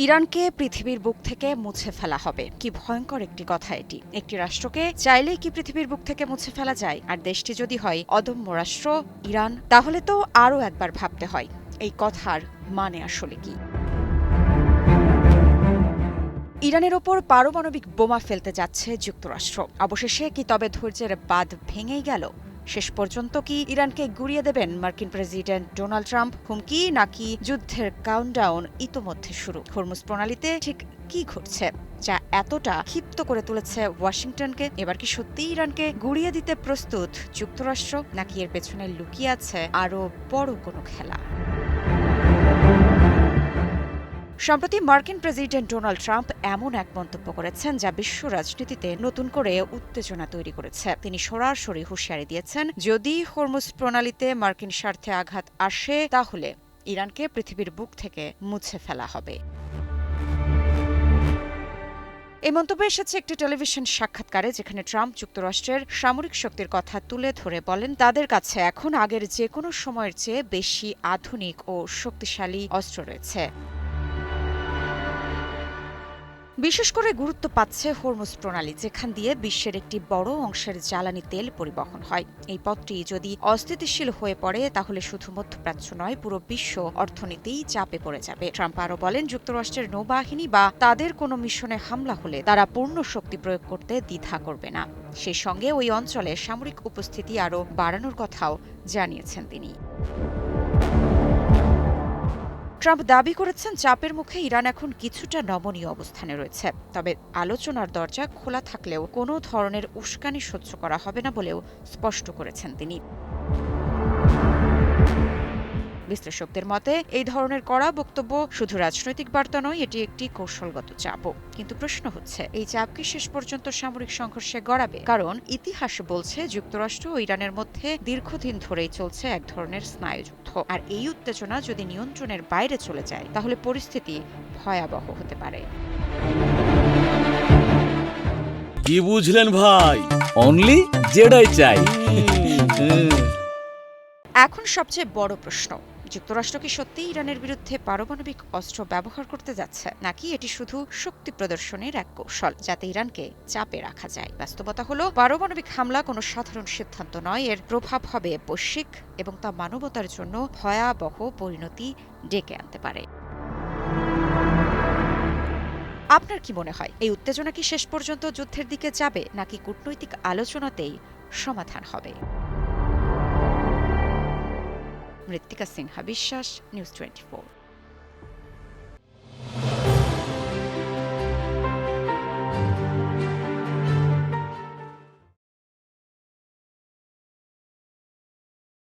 ইরানকে পৃথিবীর বুক থেকে মুছে ফেলা হবে। কি ভয়ঙ্কর একটি কথা এটি। একটি রাষ্ট্রকে চাইলেই কি পৃথিবীর বুক থেকে মুছে ফেলা যায়? আর দেশটি যদি হয় অদম্য রাষ্ট্র ইরান, তাহলে তো আরও একবার ভাবতে হয় এই কথার মানে আসলে কি। ইরানের ওপর পারমাণবিক বোমা ফেলতে যাচ্ছে যুক্তরাষ্ট্র। অবশেষে কি তবে ধৈর্যের বাঁধ ভেঙেই গেল? শেষ পর্যন্ত কি ইরানকে গুড়িয়ে দেবেন মার্কিন প্রেসিডেন্ট ডোনাল্ড ট্রাম্প? হুমকি নাকি যুদ্ধের কাউন্টডাউন ইতোমধ্যে শুরু? হরমুজ প্রণালীতে ঠিক কি ঘটছে যা এতটা ক্ষিপ্ত করে তুলেছে ওয়াশিংটনকে? এবার কি সত্যিই ইরানকে গুড়িয়ে দিতে প্রস্তুত যুক্তরাষ্ট্র, নাকি এর পেছনে লুকিয়ে আছে আরও বড় কোনো খেলা? সম্প্রতি মার্কিন প্রেসিডেন্ট ডোনাল্ড ট্রাম্প এমন এক মন্তব্য করেছেন যা বিশ্ব রাজনীতিতে নতুন করে উত্তেজনা তৈরি করেছে। তিনি সরাসরি হুঁশিয়ারি দিয়েছেন, যদি হরমুজ প্রণালীতে মার্কিন স্বার্থে আঘাত আসে তাহলে ইরানকে পৃথিবীর বুক থেকে মুছে ফেলা হবে। এই মন্তব্য এসেছে একটি টেলিভিশন সাক্ষাৎকারে, যেখানে ট্রাম্প যুক্তরাষ্ট্রের সামরিক শক্তির কথা তুলে ধরে বলেন, তাদের কাছে এখন আগের যে কোনো সময়ের চেয়ে বেশি আধুনিক ও শক্তিশালী অস্ত্র রয়েছে। বিশেষ করে গুরুত্ব পাচ্ছে হরমুজ প্রণালী, যেখান দিয়ে বিশ্বের একটি বড় অংশের জ্বালানি তেল পরিবহন হয়। এই পথটি যদি অস্থিতিশীল হয়ে পড়ে তাহলে শুধু মধ্যপ্রাচ্য নয়, পুরো বিশ্ব অর্থনীতিই চাপে পড়ে যাবে। ট্রাম্প আরও বলেন, যুক্তরাষ্ট্রের নৌবাহিনী বা তাদের কোনো মিশনে হামলা হলে তারা পূর্ণ শক্তি প্রয়োগ করতে দ্বিধা করবে না। সেই সঙ্গে ওই অঞ্চলে সামরিক উপস্থিতি আরও বাড়ানোর কথাও জানিয়েছেন তিনি। ট্রাম্প দাবি করেছেন, চাপের মুখে ইরান এখন কিছুটা নমনীয় অবস্থানে রয়েছে। তবে আলোচনার দরজা খোলা থাকলেও কোনো ধরনের উস্কানি সহ্য করা হবে না বলেও স্পষ্ট করেছেন তিনি। বিশ্লেষকদের মতে এই ধরনের কড়া বক্তব্য শুধু রাজনৈতিক বার্তা নয়, এটি একটি কৌশলগত চাপও। কিন্তু প্রশ্ন হচ্ছে, এই চাপ কি শেষ পর্যন্ত সামরিক সংঘর্ষে গড়াবে? কারণ ইতিহাস বলছে, যুক্তরাষ্ট্র ও ইরানের মধ্যে দীর্ঘদিন ধরেই চলছে এক ধরনের স্নায়ুযুদ্ধ। আর এই উত্তেজনা যদি নিয়ন্ত্রণের বাইরে চলে যায় তাহলে পরিস্থিতি ভয়াবহ হতে পারে। কি বুঝলেন ভাই? অনলি যেটাই চাই। এখন সবচেয়ে বড় প্রশ্ন, যুক্তরাষ্ট্র কি সত্যিই ইরানের বিরুদ্ধে পারমাণবিক অস্ত্র ব্যবহার করতে যাচ্ছে, নাকি এটি শুধু শক্তি প্রদর্শনের এক কৌশল যাতে ইরানকে চাপে রাখা যায়? বাস্তবতা হলো, পারমাণবিক হামলা কোনো সাধারণ সিদ্ধান্ত নয়। এর প্রভাব হবে বৈশ্বিক এবং তা মানবতার জন্য ভয়াবহ পরিণতি ডেকে আনতে পারে। আপনার কি মনে হয়, এই উত্তেজনা কি শেষ পর্যন্ত যুদ্ধের দিকে যাবে, নাকি কূটনৈতিক আলোচনাতেই সমাধান হবে? মৃত্তিকা সিনহা বিশ্বাস, নিউজ 24।